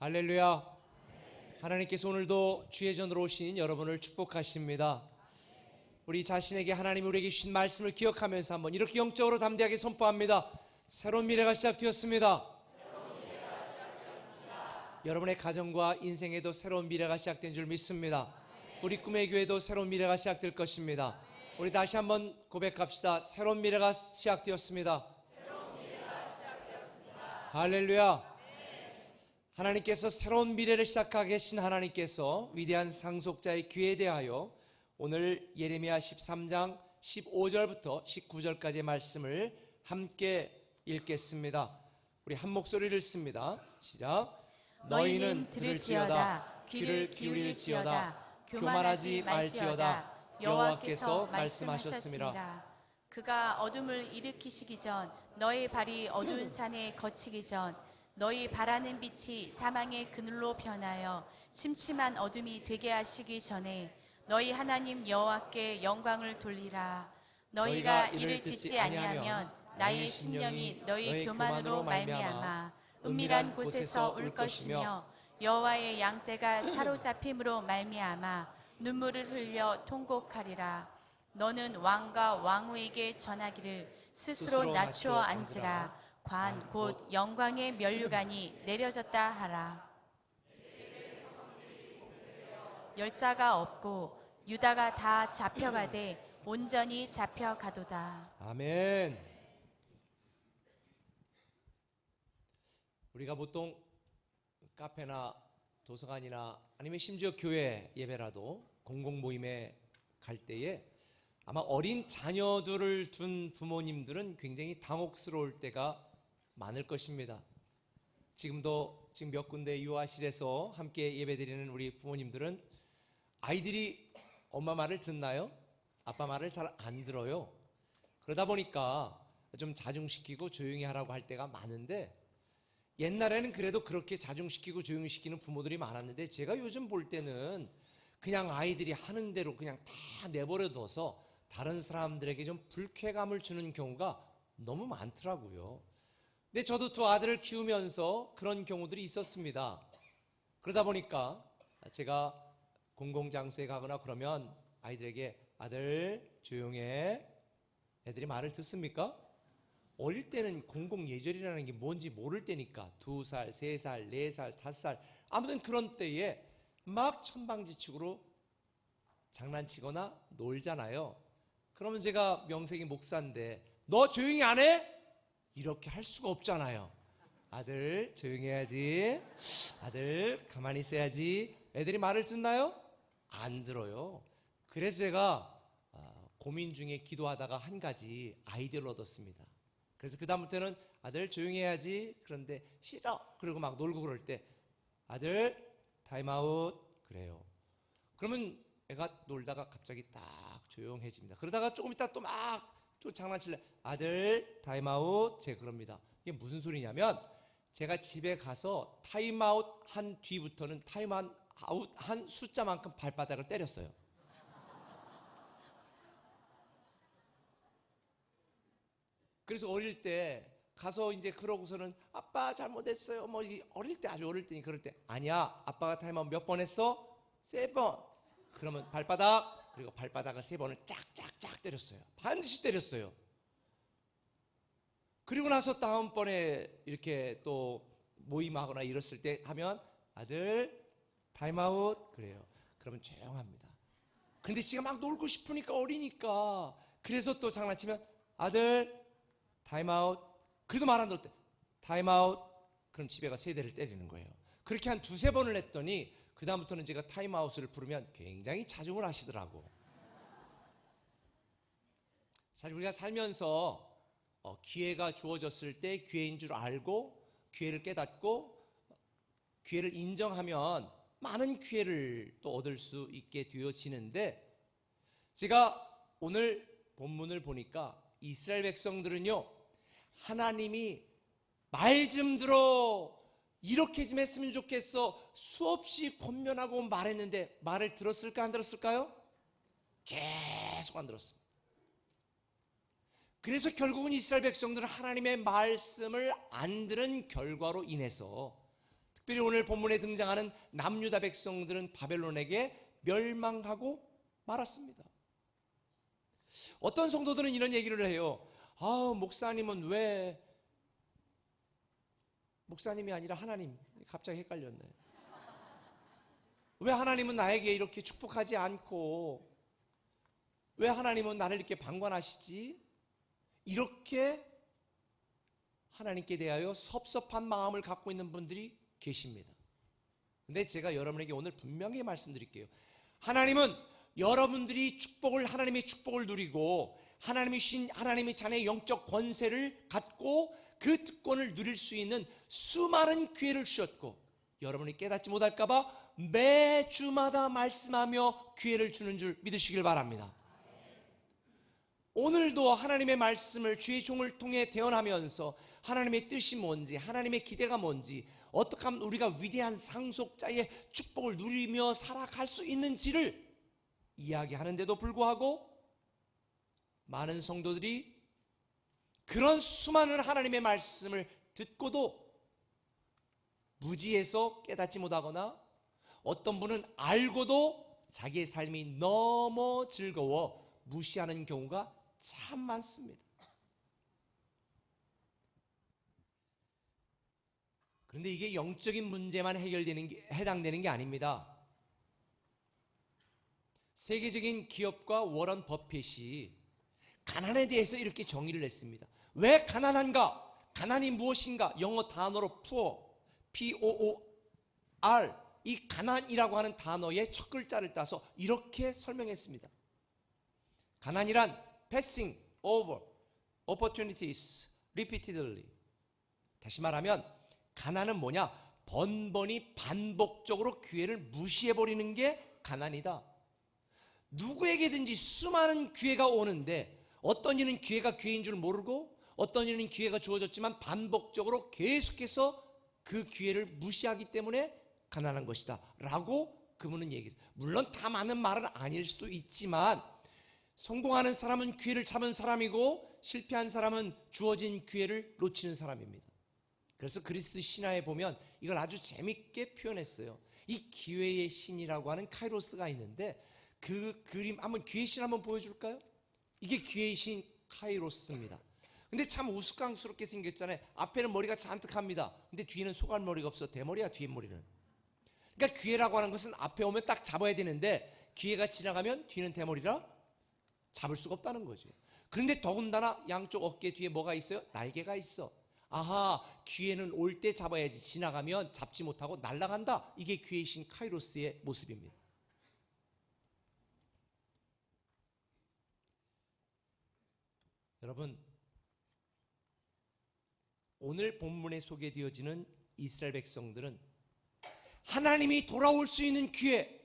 할렐루야. 하나님께서 오늘도 주의 전으로 오신 여러분을 축복하십니다. 우리 자신에게 하나님이 우리에게 주신 말씀을 기억하면서 한번 이렇게 영적으로 담대하게 선포합니다. 새로운 미래가 시작되었습니다. 여러분의 가정과 인생에도 새로운 미래가 시작된 줄 믿습니다. 우리 꿈의 교회도 새로운 미래가 시작될 것입니다. 우리 다시 한번 고백합시다. 새로운 미래가 시작되었습니다. 할렐루야. 하나님께서 새로운 미래를 시작하게 하신 하나님께서 위대한 상속자의 귀에 대하여 오늘 예레미야 13장 15절부터 19절까지의 말씀을 함께 읽겠습니다. 우리 한 목소리를 읽습니다. 시작. 너희는 들을지어다 귀를 기울일지어다 교만하지 말지어다 여호와께서 말씀하셨습니다. 그가 어둠을 일으키시기 전 너희 발이 어두운 산에 거치기 전 너희 바라는 빛이 사망의 그늘로 변하여 침침한 어둠이 되게 하시기 전에 너희 하나님 여호와께 영광을 돌리라. 너희가 이를 듣지 아니하면 나의 심령이 너희 교만으로 말미암아 은밀한 곳에서 울 것이며 여호와의 양떼가 사로잡힘으로 말미암아 눈물을 흘려 통곡하리라. 너는 왕과 왕후에게 전하기를 스스로 낮추어 앉으라. 관 곧 영광의 면류관이 내려졌다 하라. 열자가 없고 유다가 다 잡혀가되 온전히 잡혀가도다. 아멘. 우리가 보통 카페나 도서관이나 아니면 심지어 교회 예배라도 공공 모임에 갈 때에 아마 어린 자녀들을 둔 부모님들은 굉장히 당혹스러울 때가 많을 것입니다. 지금 몇 군데 유아실에서 함께 예배드리는 우리 부모님들은 아이들이 엄마 말을 듣나요? 아빠 말을 잘 안 들어요. 그러다 보니까 좀 자중시키고 조용히 하라고 할 때가 많은데, 옛날에는 그래도 그렇게 자중시키고 조용히 시키는 부모들이 많았는데, 제가 요즘 볼 때는 그냥 아이들이 하는 대로 그냥 다 내버려둬서 다른 사람들에게 좀 불쾌감을 주는 경우가 너무 많더라고요. 근데 저도 두 아들을 키우면서 그런 경우들이 있었습니다. 그러다 보니까 제가 공공장소에 가거나 그러면 아이들에게 아들 조용해. 애들이 말을 듣습니까? 어릴 때는 공공예절이라는 게 뭔지 모를 때니까 2살, 3살, 4살, 5살 아무튼 그런 때에 막 천방지축으로 장난치거나 놀잖아요. 그러면 제가 명색이 목사인데 너 조용히 안 해? 이렇게 할 수가 없잖아요. 아들 조용히 해야지. 아들 가만히 있어야지. 애들이 말을 듣나요? 안 들어요. 그래서 제가 고민 중에 기도하다가 한 가지 아이디어를 얻었습니다. 그래서 그 다음부터는 아들 조용히 해야지. 그런데 싫어. 그리고 막 놀고 그럴 때 아들 타임아웃 그래요. 그러면 애가 놀다가 갑자기 딱 조용해집니다. 그러다가 조금 있다 또 막 또 장난칠래. 아들 타임아웃. 제가 그럽니다. 이게 무슨 소리냐면 제가 집에 가서 타임아웃 한 뒤부터는 타임아웃 한 숫자만큼 발바닥을 때렸어요. 그래서 어릴 때 가서 이제 그러고서는 아빠 잘못했어요. 뭐 어릴 때 아주 어릴 때니 그럴 때 아니야. 아빠가 타임아웃 몇 번 했어? 3번. 그러면 발바닥 그리고 발바닥을 3번을 짝짝짝 때렸어요. 반드시 때렸어요. 그리고 나서 다음번에 이렇게 또 모임하거나 이랬을 때 하면 아들 타임아웃 그래요. 그러면 조용합니다. 근데 지가 막 놀고 싶으니까 어리니까 그래서 또 장난치면 아들 타임아웃 그래도 말 안 들을 때 타임아웃 그럼 집에 가서 3대를 때리는 거예요. 그렇게 한 2-3번을 했더니 그 다음부터는 제가 타임아웃을 부르면 굉장히 자중을 하시더라고. 사실 우리가 살면서 기회가 주어졌을 때 기회인 줄 알고 기회를 깨닫고 기회를 인정하면 많은 기회를 또 얻을 수 있게 되어지는데, 제가 오늘 본문을 보니까 이스라엘 백성들은요 하나님이 말 좀 들어 이렇게 좀 했으면 좋겠어 수없이 권면하고 말했는데 말을 들었을까 안 들었을까요? 계속 안 들었습니다. 그래서 결국은 이스라엘 백성들은 하나님의 말씀을 안 들은 결과로 인해서 특별히 오늘 본문에 등장하는 남유다 백성들은 바벨론에게 멸망하고 말았습니다. 어떤 성도들은 이런 얘기를 해요. 목사님은 왜, 목사님이 아니라 하나님, 갑자기 헷갈렸네. 왜 하나님은 나에게 이렇게 축복하지 않고, 왜 하나님은 나를 이렇게 방관하시지? 이렇게 하나님께 대하여 섭섭한 마음을 갖고 있는 분들이 계십니다. 근데 제가 여러분에게 오늘 분명히 말씀드릴게요. 하나님은 여러분들이 하나님의 축복을 누리고 하나님이 신 하나님의 자녀의 영적 권세를 갖고 그 특권을 누릴 수 있는 수많은 기회를 주셨고, 여러분이 깨닫지 못할까봐 매주마다 말씀하며 기회를 주는 줄 믿으시길 바랍니다. 오늘도 하나님의 말씀을 주의 종을 통해 대언하면서 하나님의 뜻이 뭔지, 하나님의 기대가 뭔지, 어떻게 하면 우리가 위대한 상속자의 축복을 누리며 살아갈 수 있는지를 이야기하는데도 불구하고 많은 성도들이 그런 수많은 하나님의 말씀을 듣고도 무지해서 깨닫지 못하거나, 어떤 분은 알고도 자기의 삶이 너무 즐거워 무시하는 경우가 참 많습니다. 그런데 이게 영적인 문제만 해당되는 게 아닙니다. 세계적인 기업가 워런 버핏이 가난에 대해서 이렇게 정의를 했습니다. 왜 가난한가? 가난이 무엇인가? 영어 단어로 poor, P-O-O-R, 이 가난이라고 하는 단어의 첫 글자를 따서 이렇게 설명했습니다. 가난이란 passing over opportunities repeatedly. 다시 말하면 가난은 뭐냐? 번번이 반복적으로 기회를 무시해버리는 게 가난이다. 누구에게든지 수많은 기회가 오는데 어떤 이는 기회가 기회인 줄 모르고, 어떤 이는 기회가 주어졌지만 반복적으로 계속해서 그 기회를 무시하기 때문에 가난한 것이다 라고 그분은 얘기했어요. 물론 다 맞는 말은 아닐 수도 있지만, 성공하는 사람은 기회를 잡은 사람이고 실패한 사람은 주어진 기회를 놓치는 사람입니다. 그래서 그리스 신화에 보면 이걸 아주 재밌게 표현했어요. 이 기회의 신이라고 하는 카이로스가 있는데, 그 그림 한번, 기회의 신 한번 보여줄까요? 이게 기회의 신 카이로스입니다. 근데 참 우스꽝스럽게 생겼잖아요. 앞에는 머리가 잔뜩합니다. 근데 뒤에는 소갈머리가 없어. 대머리야, 뒤에 머리는. 그러니까 기회라고 하는 것은 앞에 오면 딱 잡아야 되는데 기회가 지나가면 뒤는 대머리라 잡을 수가 없다는 거죠. 그런데 더군다나 양쪽 어깨 뒤에 뭐가 있어요? 날개가 있어. 아하, 기회는 올 때 잡아야지, 지나가면 잡지 못하고 날아간다. 이게 기회의 신 카이로스의 모습입니다. 여러분, 오늘 본문에 소개되어지는 이스라엘 백성들은 하나님이 돌아올 수 있는 기회,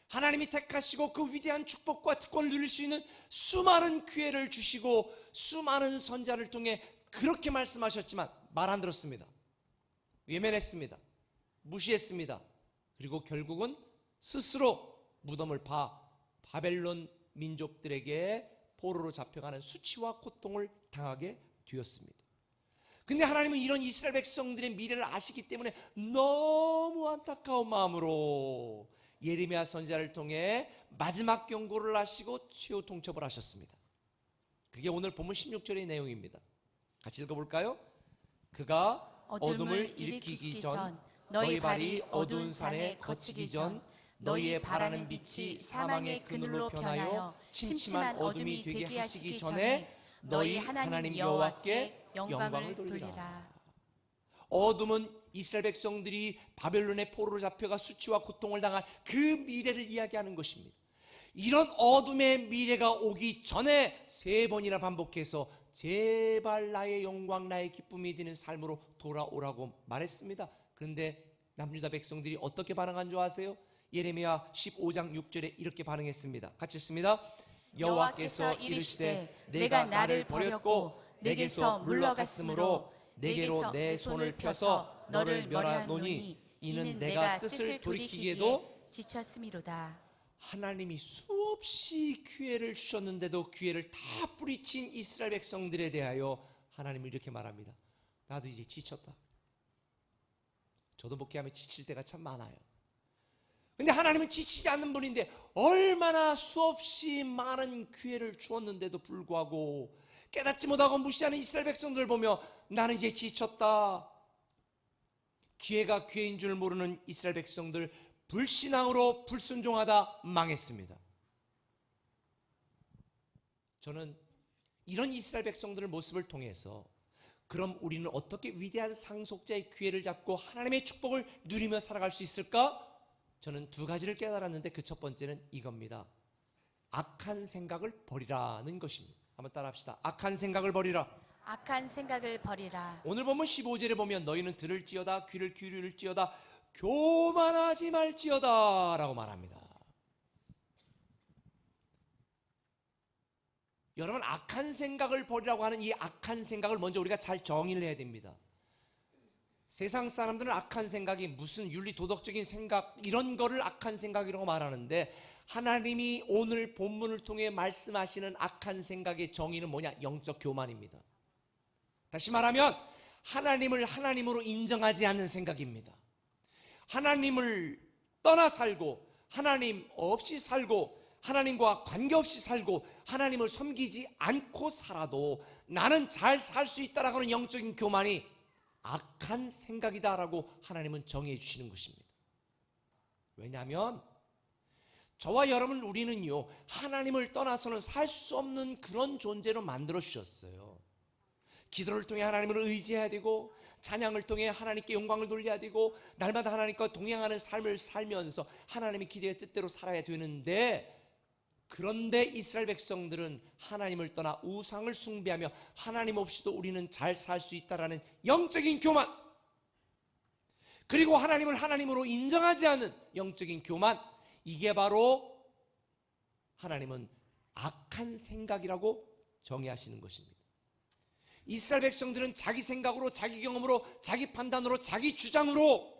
하나님이 택하시고 그 위대한 축복과 특권을 누릴 수 있는 수많은 기회를 주시고 수많은 선자를 통해 그렇게 말씀하셨지만 말 안 들었습니다. 외면했습니다. 무시했습니다. 그리고 결국은 스스로 무덤을 바벨론 민족들에게 포로로 잡혀가는 수치와 고통을 당하게 되었습니다. 근데 하나님은 이런 이스라엘 백성들의 미래를 아시기 때문에 너무 안타까운 마음으로 예레미야 선지자를 통해 마지막 경고를 하시고 최후 통첩을 하셨습니다. 그게 오늘 본문 16절의 내용입니다. 같이 읽어볼까요? 그가 어둠을 일으키기 전, 너희 발이 어두운 산에 거치기 전, 너희의 바라는 빛이 사망의 그늘로 변하여 침침한 어둠이 되게 하시기 전에 너희 하나님 여호와께 영광을 돌리라. 어둠은 이스라엘 백성들이 바벨론의 포로로 잡혀가 수치와 고통을 당할 그 미래를 이야기하는 것입니다. 이런 어둠의 미래가 오기 전에 3번이나 반복해서 제발 나의 영광, 나의 기쁨이 되는 삶으로 돌아오라고 말했습니다. 그런데 남유다 백성들이 어떻게 반응한 줄 아세요? 예레미야 15장 6절에 이렇게 반응했습니다. 같이 읽습니다. 여호와께서 이르시되 내가 나를 버렸고 내게서 물러갔으므로 내게로 내 손을 펴서 너를 멸하노니 이는 내가 뜻을 돌이키기에도 지쳤음이로다. 하나님이 수없이 기회를 주셨는데도 기회를 다 뿌리친 이스라엘 백성들에 대하여 하나님은 이렇게 말합니다. 나도 이제 지쳤다. 저도 목회하면 지칠 때가 참 많아요. 근데 하나님은 지치지 않는 분인데 얼마나 수없이 많은 기회를 주었는데도 불구하고 깨닫지 못하고 무시하는 이스라엘 백성들을 보며 나는 이제 지쳤다. 기회가 기회인 줄 모르는 이스라엘 백성들, 불신앙으로 불순종하다 망했습니다. 저는 이런 이스라엘 백성들의 모습을 통해서 그럼 우리는 어떻게 위대한 상속자의 기회를 잡고 하나님의 축복을 누리며 살아갈 수 있을까? 저는 두 가지를 깨달았는데 그 첫 번째는 이겁니다. 악한 생각을 버리라는 것입니다. 한번 따라합시다. 악한 생각을 버리라. 악한 생각을 버리라. 오늘 보면 15절에 보면 너희는 들을지어다 귀를 기울일지어다 교만하지 말지어다 라고 말합니다. 여러분, 악한 생각을 버리라고 하는 이 악한 생각을 먼저 우리가 잘 정의를 해야 됩니다. 세상 사람들은 악한 생각이 무슨 윤리 도덕적인 생각 이런 거를 악한 생각이라고 말하는데 하나님이 오늘 본문을 통해 말씀하시는 악한 생각의 정의는 뭐냐? 영적 교만입니다. 다시 말하면 하나님을 하나님으로 인정하지 않는 생각입니다. 하나님을 떠나 살고 하나님 없이 살고 하나님과 관계없이 살고 하나님을 섬기지 않고 살아도 나는 잘 살 수 있다라고 하는 영적인 교만이 악한 생각이다라고 하나님은 정의해 주시는 것입니다. 왜냐하면 저와 여러분 우리는요 하나님을 떠나서는 살 수 없는 그런 존재로 만들어 주셨어요. 기도를 통해 하나님을 의지해야 되고 찬양을 통해 하나님께 영광을 돌려야 되고 날마다 하나님과 동행하는 삶을 살면서 하나님의 기대의 뜻대로 살아야 되는데, 그런데 이스라엘 백성들은 하나님을 떠나 우상을 숭배하며 하나님 없이도 우리는 잘 살 수 있다라는 영적인 교만, 그리고 하나님을 하나님으로 인정하지 않는 영적인 교만, 이게 바로 하나님은 악한 생각이라고 정의하시는 것입니다. 이스라엘 백성들은 자기 생각으로, 자기 경험으로, 자기 판단으로, 자기 주장으로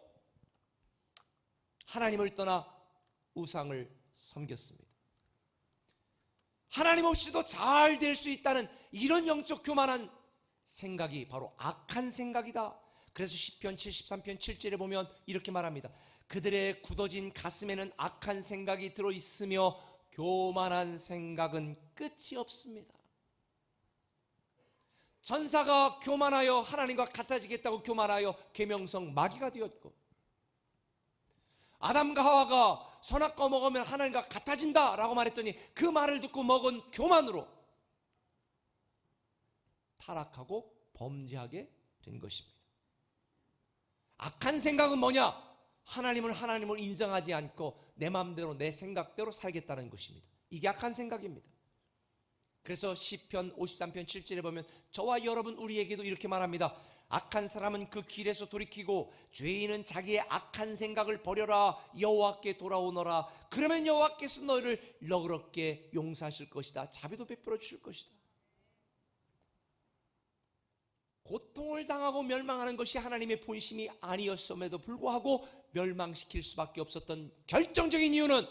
하나님을 떠나 우상을 섬겼습니다. 하나님 없이도 잘 될 수 있다는 이런 영적 교만한 생각이 바로 악한 생각이다. 그래서 시편 73편 7절에 보면 이렇게 말합니다. 그들의 굳어진 가슴에는 악한 생각이 들어있으며 교만한 생각은 끝이 없습니다. 전사가 교만하여 하나님과 같아지겠다고 교만하여 계명성 마귀가 되었고, 아담과 하와가 선악과 먹으면 하나님과 같아진다라고 말했더니 그 말을 듣고 먹은 교만으로 타락하고 범죄하게 된 것입니다. 악한 생각은 뭐냐? 하나님을 하나님으로 인정하지 않고 내 마음대로 내 생각대로 살겠다는 것입니다. 이게 악한 생각입니다. 그래서 시편 53편 7절에 보면 저와 여러분 우리에게도 이렇게 말합니다. 악한 사람은 그 길에서 돌이키고 죄인은 자기의 악한 생각을 버려라. 여호와께 돌아오너라. 그러면 여호와께서 너희를 너그럽게 용서하실 것이다. 자비도 베풀어 주실 것이다. 고통을 당하고 멸망하는 것이 하나님의 본심이 아니었음에도 불구하고 멸망시킬 수밖에 없었던 결정적인 이유는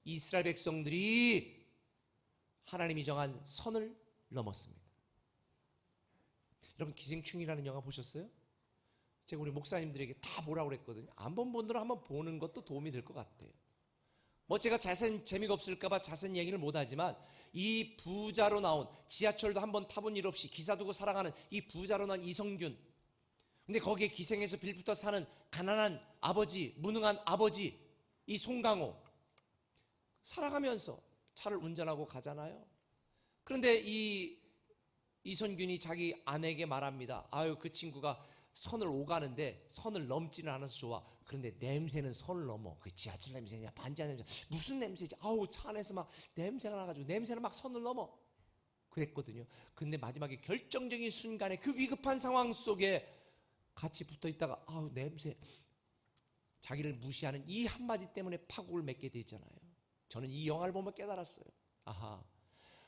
이스라엘 백성들이 하나님이 정한 선을 넘었습니다. 여러분, 기생충이라는 영화 보셨어요? 제가 우리 목사님들에게 다 보라고 그랬거든요. 안 본 분들은 한번 보는 것도 도움이 될 것 같아요. 뭐 제가 자세한 재미가 없을까봐 자세한 얘기를 못하지만 이 부자로 나온, 지하철도 한번 타본 일 없이 기사 두고 살아가는 이 부자로 나온 이성균, 근데 거기에 기생해서 빌붙어 사는 가난한 아버지, 무능한 아버지 이 송강호, 살아가면서 차를 운전하고 가잖아요. 그런데 이선균이 자기 아내에게 말합니다. 아유, 그 친구가 선을 오가는데 선을 넘지는 않아서 좋아. 그런데 냄새는 선을 넘어. 그 지하철 냄새냐 반지하 냄새 무슨 냄새지? 아우, 차 안에서 막 냄새가 나가지고 냄새는 막 선을 넘어. 그랬거든요. 근데 마지막에 결정적인 순간에 그 위급한 상황 속에 같이 붙어 있다가 아우, 냄새, 자기를 무시하는 이 한마디 때문에 파국을 맺게 되잖아요. 저는 이 영화를 보면 깨달았어요. 아하,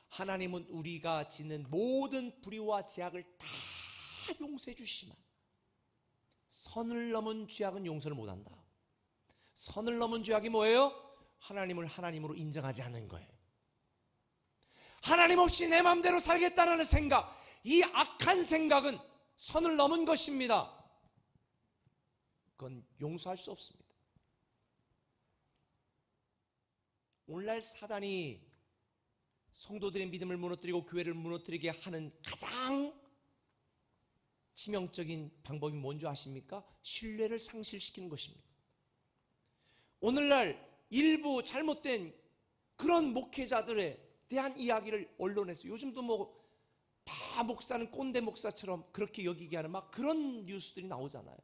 하나님은 우리가 짓는 모든 불의와 죄악을 다 용서해 주시지만 선을 넘은 죄악은 용서를 못한다. 선을 넘은 죄악이 뭐예요? 하나님을 하나님으로 인정하지 않는 거예요. 하나님 없이 내 마음대로 살겠다는 생각, 이 악한 생각은 선을 넘은 것입니다. 그건 용서할 수 없습니다. 오늘날 사단이 성도들의 믿음을 무너뜨리고 교회를 무너뜨리게 하는 가장 치명적인 방법이 뭔지 아십니까? 신뢰를 상실시키는 것입니다. 오늘날 일부 잘못된 그런 목회자들에 대한 이야기를 언론에서, 요즘도 뭐 다 목사는 꼰대 목사처럼 그렇게 여기게 하는 막 그런 뉴스들이 나오잖아요.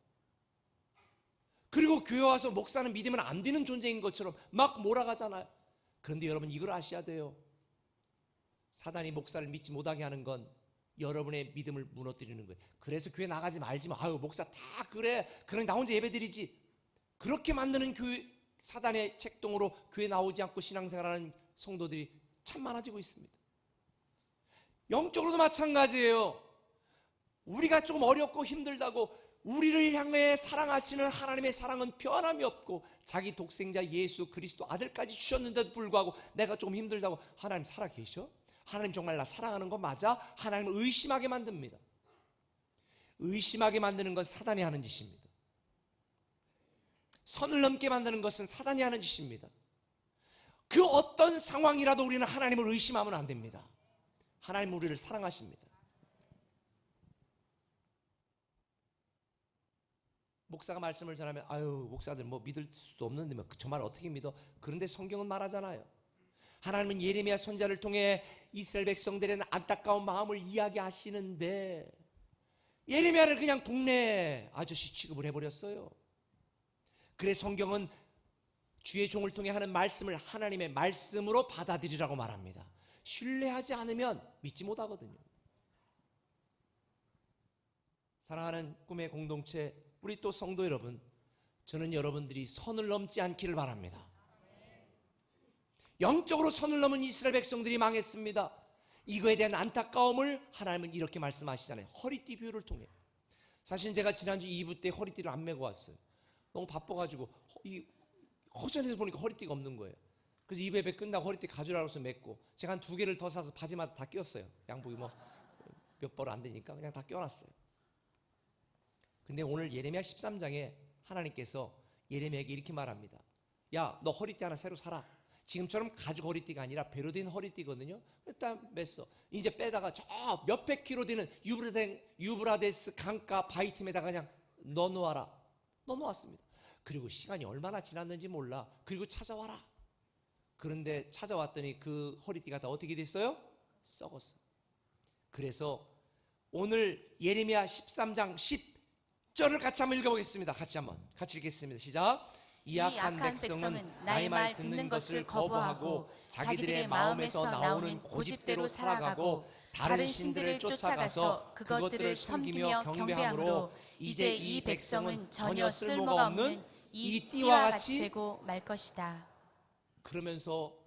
그리고 교회 와서 목사는 믿으면 안 되는 존재인 것처럼 막 몰아가잖아요. 그런데 여러분, 이걸 아셔야 돼요. 사단이 목사를 믿지 못하게 하는 건 여러분의 믿음을 무너뜨리는 거예요. 그래서 교회 나가지 말지 마. 아유, 목사 다 그래. 그러니 나 혼자 예배드리지. 그렇게 만드는 교회, 사단의 책동으로 교회 나오지 않고 신앙생활하는 성도들이 참 많아지고 있습니다. 영적으로도 마찬가지예요. 우리가 조금 어렵고 힘들다고 우리를 향해 사랑하시는 하나님의 사랑은 변함이 없고, 자기 독생자 예수 그리스도 아들까지 주셨는데도 불구하고 내가 조금 힘들다고, 하나님 살아계셔? 하나님 정말 나 사랑하는 거 맞아? 하나님을 의심하게 만듭니다. 의심하게 만드는 건 사단이 하는 짓입니다. 선을 넘게 만드는 것은 사단이 하는 짓입니다. 그 어떤 상황이라도 우리는 하나님을 의심하면 안 됩니다. 하나님은 우리를 사랑하십니다. 목사가 말씀을 전하면, 아유, 목사들 뭐 믿을 수도 없는데 저 말 어떻게 믿어? 그런데 성경은 말하잖아요. 하나님은 예레미야 선지자를 통해 이스라엘 백성들의 안타까운 마음을 이야기하시는데, 예레미야를 그냥 동네 아저씨 취급을 해버렸어요. 그래 성경은 주의 종을 통해 하는 말씀을 하나님의 말씀으로 받아들이라고 말합니다. 신뢰하지 않으면 믿지 못하거든요. 사랑하는 꿈의 공동체, 우리 또 성도 여러분, 저는 여러분들이 선을 넘지 않기를 바랍니다. 영적으로 선을 넘은 이스라엘 백성들이 망했습니다. 이거에 대한 안타까움을 하나님은 이렇게 말씀하시잖아요. 허리띠 비유를 통해. 사실 제가 지난주 2부 때 허리띠를 안 메고 왔어요. 너무 바빠가지고 이 허전해서 보니까 허리띠가 없는 거예요. 그래서 2부 예배 끝나고 허리띠 가져라고 해서 맸고, 제가 한 2개를 더 사서 바지마다 다 꼈어요. 양복이 뭐 몇 벌 안 되니까 그냥 다 껴놨어요. 근데 오늘 예레미야 13장에 하나님께서 예레미야에게 이렇게 말합니다. 야, 너 허리띠 하나 새로 사라. 지금처럼 가죽 허리띠가 아니라 배로 된 허리띠거든요. 일단 맸어. 이제 빼다가 저 몇백 킬로 되는 유브라데스 강가 바위틈에다가 그냥 넣어놓아라. 넣어놓았습니다. 그리고 시간이 얼마나 지났는지 몰라. 그리고 찾아와라. 그런데 찾아왔더니 그 허리띠가 다 어떻게 됐어요? 썩었어요. 그래서 오늘 예레미야 13장 10절을 같이 한번 읽어보겠습니다. 같이 읽겠습니다. 시작. 이 악한 백성은 나의 말 듣는 것을 거부하고 자기들의 마음에서 나오는 고집대로 살아가고 다른 신들을 쫓아가서 그것들을 섬기며 경배함으로 이제 이 백성은 전혀 쓸모가 없는 이 띠와 같이 되고 말 것이다. 그러면서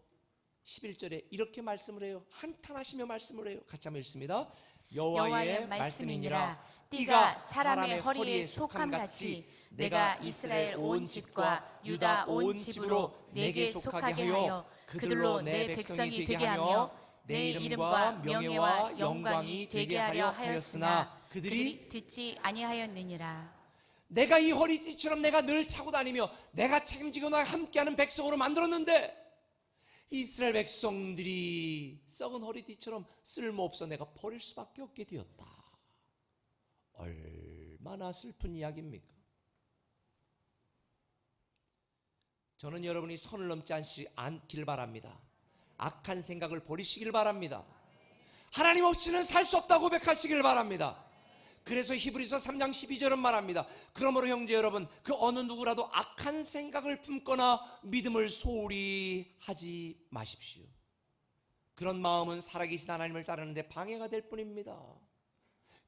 11절에 이렇게 말씀을 해요. 한탄하시며 말씀을 해요. 같이 한번 읽습니다. 여호와의 말씀이니라. 띠가 사람의 허리에 속함같이 내가 이스라엘 온 집과 유다 온 집으로 내게 속하게 하여 그들로 내 백성이 되게 하며 내 이름과 명예와 영광이 되게 하려 하였으나 그들이 듣지 아니하였느니라. 내가 이 허리띠처럼 내가 늘 차고 다니며 내가 책임지고 나와 함께하는 백성으로 만들었는데, 이스라엘 백성들이 썩은 허리띠처럼 쓸모없어 내가 버릴 수밖에 없게 되었다. 얼마나 슬픈 이야기입니까? 저는 여러분이 선을 넘지 않길 바랍니다. 악한 생각을 버리시길 바랍니다. 하나님 없이는 살 수 없다고 고백하시길 바랍니다. 그래서 히브리서 3장 12절은 말합니다. 그러므로 형제 여러분, 그 어느 누구라도 악한 생각을 품거나 믿음을 소홀히 하지 마십시오. 그런 마음은 살아계신 하나님을 따르는데 방해가 될 뿐입니다.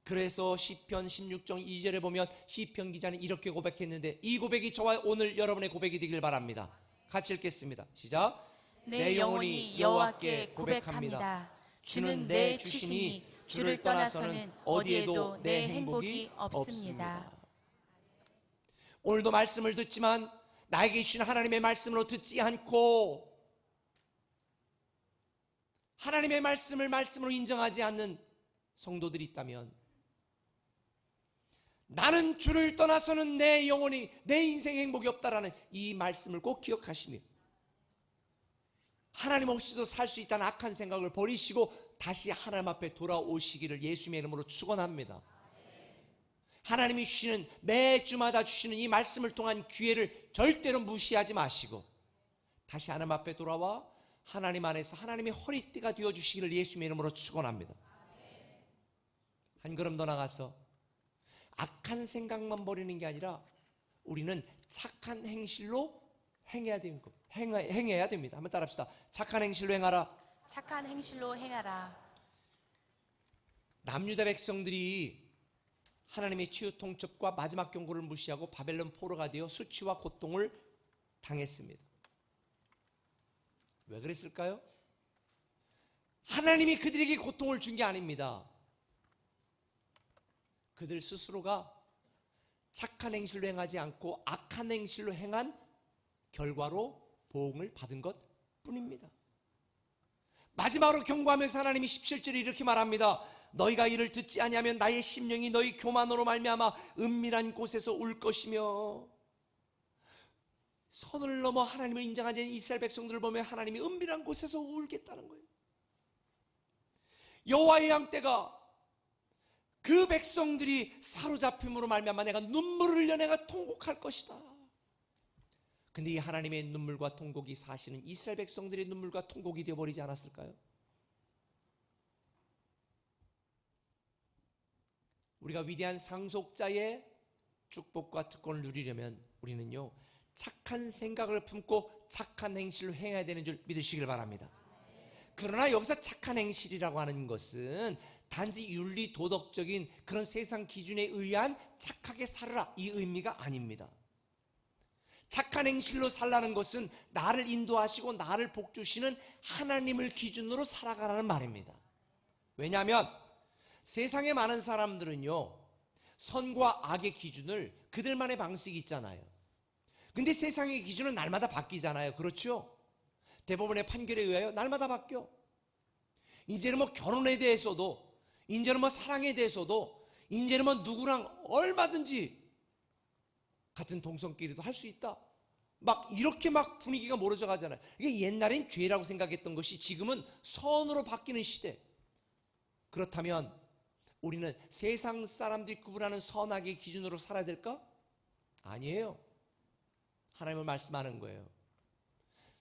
그래서 시편 16장 2절에 보면 시편 기자는 이렇게 고백했는데, 이 고백이 저와 오늘 여러분의 고백이 되길 바랍니다. 같이 읽겠습니다. 시작. 내 영혼이 여호와께 고백합니다. 주는 내 주시니 주를 떠나서는 어디에도 내 행복이 없습니다. 오늘도 말씀을 듣지만 나에게 주신 하나님의 말씀으로 듣지 않고 하나님의 말씀을 말씀으로 인정하지 않는 성도들이 있다면, 나는 주를 떠나서는 내 영혼이, 내 인생 행복이 없다라는 이 말씀을 꼭 기억하시며 하나님 없이도 살 수 있다는 악한 생각을 버리시고 다시 하나님 앞에 돌아오시기를 예수님의 이름으로 축원합니다. 하나님이 주시는, 매주마다 주시는 이 말씀을 통한 기회를 절대로 무시하지 마시고 다시 하나님 앞에 돌아와 하나님 안에서 하나님의 허리띠가 되어주시기를 예수님의 이름으로 축원합니다. 한 걸음 더 나가서 악한 생각만 버리는 게 아니라 우리는 착한 행실로 행해야 됩니다. 한번 따라합시다. 착한 행실로 행하라. 착한 행실로 행하라. 남유다 백성들이 하나님의 치유 통첩과 마지막 경고를 무시하고 바벨론 포로가 되어 수치와 고통을 당했습니다. 왜 그랬을까요? 하나님이 그들에게 고통을 준 게 아닙니다. 그들 스스로가 착한 행실로 행하지 않고 악한 행실로 행한 결과로 보응을 받은 것 뿐입니다. 마지막으로 경고하면서 하나님이 17절에 이렇게 말합니다. 너희가 이를 듣지 아니하면 나의 심령이 너희 교만으로 말미암아 은밀한 곳에서 울 것이며, 선을 넘어 하나님을 인정하지 않은 이스라엘 백성들을 보면 하나님이 은밀한 곳에서 울겠다는 거예요. 여호와의 양떼가 그 백성들이 사로잡힘으로 말미암아 내가 눈물을 흘려 내가 통곡할 것이다. 근데 이 하나님의 눈물과 통곡이 사실은 이스라엘 백성들의 눈물과 통곡이 되어버리지 않았을까요? 우리가 위대한 상속자의 축복과 특권을 누리려면 우리는요, 착한 생각을 품고 착한 행실로 행해야 되는 줄 믿으시길 바랍니다. 그러나 여기서 착한 행실이라고 하는 것은 단지 윤리 도덕적인 그런 세상 기준에 의한 착하게 살아라, 이 의미가 아닙니다. 착한 행실로 살라는 것은 나를 인도하시고 나를 복주시는 하나님을 기준으로 살아가라는 말입니다. 왜냐하면 세상의 많은 사람들은요, 선과 악의 기준을 그들만의 방식이 있잖아요. 근데 세상의 기준은 날마다 바뀌잖아요. 그렇죠? 대법원의 판결에 의하여 날마다 바뀌어. 이제는 뭐 결혼에 대해서도, 이제는 뭐 사랑에 대해서도, 이제는 뭐 누구랑 얼마든지 같은 동성끼리도 할 수 있다. 막 이렇게 막 분위기가 멀어져 가잖아요. 이게 옛날엔 죄라고 생각했던 것이 지금은 선으로 바뀌는 시대. 그렇다면 우리는 세상 사람들이 구분하는 선악의 기준으로 살아야 될까? 아니에요. 하나님을 말씀하는 거예요.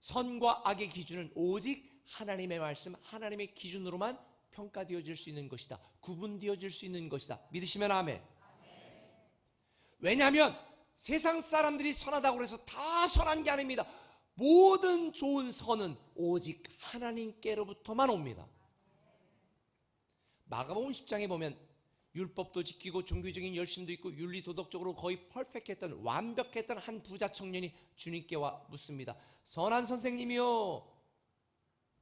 선과 악의 기준은 오직 하나님의 말씀, 하나님의 기준으로만 평가되어질 수 있는 것이다. 구분되어질 수 있는 것이다. 믿으시면 아멘. 왜냐하면 세상 사람들이 선하다고 해서 다 선한 게 아닙니다. 모든 좋은 선은 오직 하나님께로부터만 옵니다. 마가복음 10장에 보면 율법도 지키고 종교적인 열심도 있고 윤리 도덕적으로 거의 퍼펙트했던, 완벽했던 한 부자 청년이 주님께 와 묻습니다. 선한 선생님이요,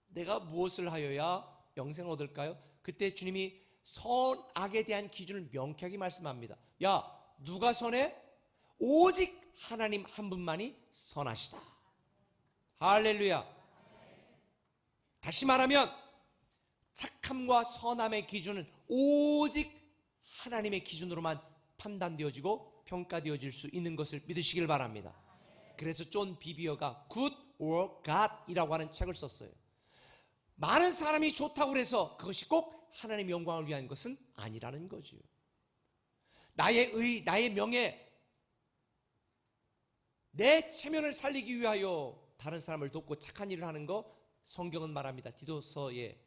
내가 무엇을 하여야 영생을 얻을까요? 그때 주님이 선악에 대한 기준을 명쾌하게 말씀합니다. 야, 누가 선해? 오직 하나님 한 분만이 선하시다. 할렐루야. 다시 말하면 착함과 선함의 기준은 오직 하나님의 기준으로만 판단되어지고 평가되어질 수 있는 것을 믿으시길 바랍니다. 그래서 존 비비어가 Good or God이라고 하는 책을 썼어요. 많은 사람이 좋다고 해서 그것이 꼭 하나님의 영광을 위한 것은 아니라는 거죠. 나의 의, 나의 명예, 내 체면을 살리기 위하여 다른 사람을 돕고 착한 일을 하는 거, 성경은 말합니다. 디도서에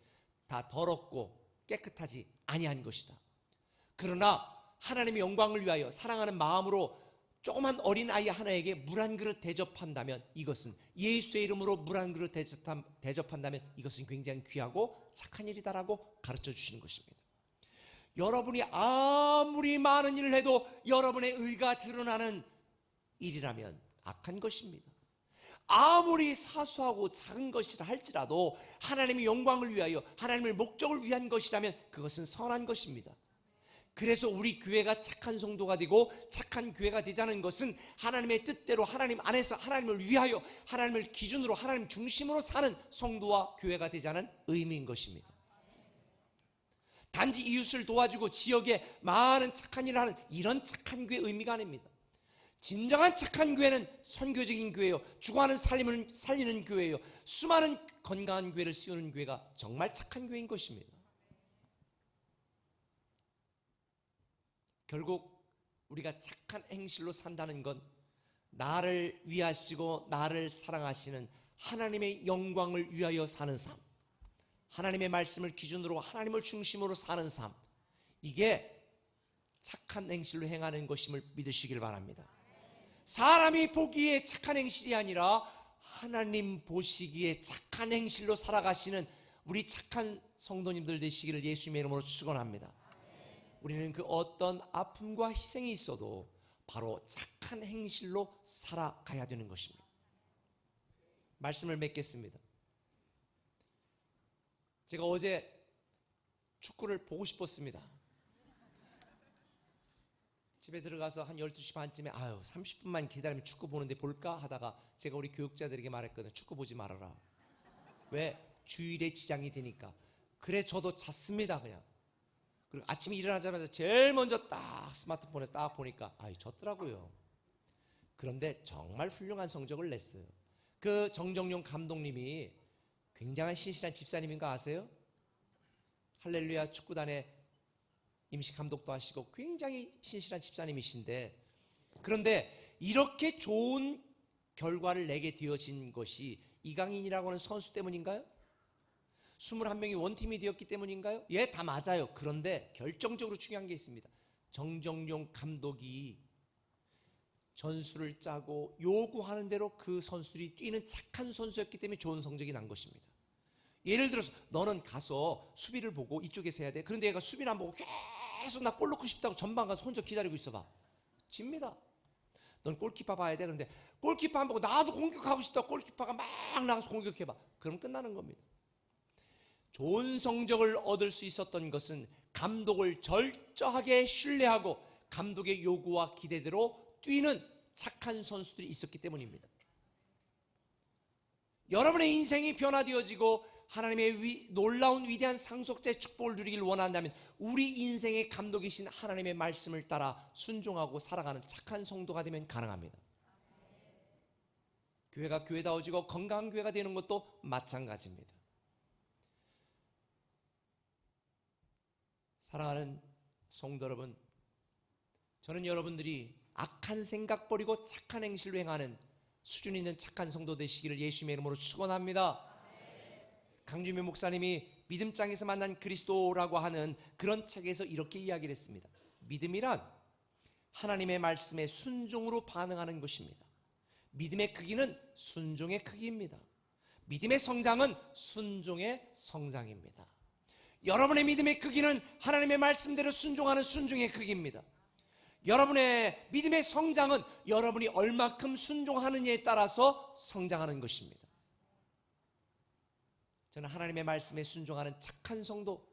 다 더럽고 깨끗하지 아니한 것이다. 그러나 하나님의 영광을 위하여 사랑하는 마음으로 조그만 어린 아이 하나에게 물 한 그릇 대접한다면, 이것은 예수의 이름으로 물 한 그릇 대접한다면 이것은 굉장히 귀하고 착한 일이다라고 가르쳐 주시는 것입니다. 여러분이 아무리 많은 일을 해도 여러분의 의가 드러나는 일이라면 악한 것입니다. 아무리 사소하고 작은 것이라 할지라도 하나님의 영광을 위하여, 하나님의 목적을 위한 것이라면 그것은 선한 것입니다. 그래서 우리 교회가 착한 성도가 되고 착한 교회가 되자는 것은 하나님의 뜻대로 하나님 안에서 하나님을 위하여, 하나님을 기준으로, 하나님 중심으로 사는 성도와 교회가 되자는 의미인 것입니다. 단지 이웃을 도와주고 지역에 많은 착한 일을 하는 이런 착한 교회 의미가 아닙니다. 진정한 착한 교회는 선교적인 교회요, 죽어가는 삶을 살리는 교회요, 수많은 건강한 교회를 씌우는 교회가 정말 착한 교회인 것입니다. 결국 우리가 착한 행실로 산다는 건 나를 위하시고 나를 사랑하시는 하나님의 영광을 위하여 사는 삶, 하나님의 말씀을 기준으로 하나님을 중심으로 사는 삶, 이게 착한 행실로 행하는 것임을 믿으시길 바랍니다. 사람이 보기에 착한 행실이 아니라 하나님 보시기에 착한 행실로 살아가시는 우리 착한 성도님들 되시기를 예수님의 이름으로 축원합니다. 우리는 그 어떤 아픔과 희생이 있어도 바로 착한 행실로 살아가야 되는 것입니다. 말씀을 맺겠습니다. 제가 어제 축구를 보고 싶었습니다. 집에 들어가서 한 12시 반쯤에 30분만 기다리면 축구 보는데 볼까 하다가 제가 우리 교육자들에게 말했거든요. 축구 보지 말아라. 왜? 주일에 지장이 되니까. 그래 저도 잤습니다. 그냥. 그리고 아침에 일어나자마자 제일 먼저 딱 스마트폰에 딱 보니까 졌더라고요. 그런데 정말 훌륭한 성적을 냈어요. 그 정정용 감독님이 굉장한 신실한 집사님인 거 아세요? 할렐루야 축구단의 임시 감독도 하시고 굉장히 신실한 집사님이신데, 그런데 이렇게 좋은 결과를 내게 되어진 것이 이강인이라고 하는 선수 때문인가요? 21명이 원팀이 되었기 때문인가요? 예, 다 맞아요. 그런데 결정적으로 중요한 게 있습니다. 정정용 감독이 전술을 짜고 요구하는 대로 그 선수들이 뛰는 착한 선수였기 때문에 좋은 성적이 난 것입니다. 예를 들어서 너는 가서 수비를 보고 이쪽에서 해야 돼. 그런데 얘가 수비를 안 보고 계속 나 골 넣고 싶다고 전방 가서 혼자 기다리고 있어봐. 집니다. 넌 골키퍼 봐야 돼. 그런데 골키퍼 안 보고 나도 공격하고 싶다고 골키퍼가 막 나가서 공격해봐. 그럼 끝나는 겁니다. 좋은 성적을 얻을 수 있었던 것은 감독을 철저하게 신뢰하고 감독의 요구와 기대대로 뛰는 착한 선수들이 있었기 때문입니다. 여러분의 인생이 변화되어지고 하나님의 놀라운 위대한 상속자의 축복을 누리길 원한다면 우리 인생의 감독이신 하나님의 말씀을 따라 순종하고 살아가는 착한 성도가 되면 가능합니다. 교회가 교회다워지고 건강한 교회가 되는 것도 마찬가지입니다. 사랑하는 성도 여러분, 저는 여러분들이 악한 생각 버리고 착한 행실로 행하는 수준 있는 착한 성도 되시기를 예수님의 이름으로 축원합니다. 강주민 목사님이 믿음장에서 만난 그리스도라고 하는 그런 책에서 이렇게 이야기를 했습니다. 믿음이란 하나님의 말씀에 순종으로 반응하는 것입니다. 믿음의 크기는 순종의 크기입니다. 믿음의 성장은 순종의 성장입니다. 여러분의 믿음의 크기는 하나님의 말씀대로 순종하는 순종의 크기입니다. 여러분의 믿음의 성장은 여러분이 얼마큼 순종하느냐에 따라서 성장하는 것입니다. 저는 하나님의 말씀에 순종하는 착한 성도,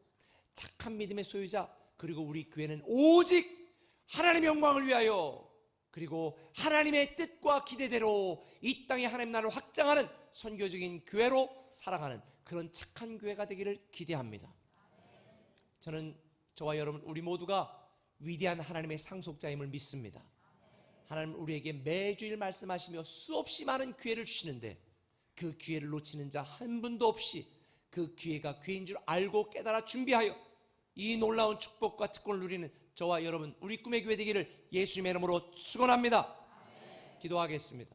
착한 믿음의 소유자, 그리고 우리 교회는 오직 하나님의 영광을 위하여 그리고 하나님의 뜻과 기대대로 이 땅에 하나님 나라를 확장하는 선교적인 교회로 살아가는 그런 착한 교회가 되기를 기대합니다. 저는 저와 여러분 우리 모두가 위대한 하나님의 상속자임을 믿습니다. 하나님 우리에게 매주일 말씀하시며 수없이 많은 기회를 주시는데 그 기회를 놓치는 자 한 분도 없이 그 기회가 기회인 줄 알고 깨달아 준비하여 이 놀라운 축복과 특권을 누리는 저와 여러분 우리 꿈의 교회 되기를 예수님의 이름으로 축원합니다. 기도하겠습니다.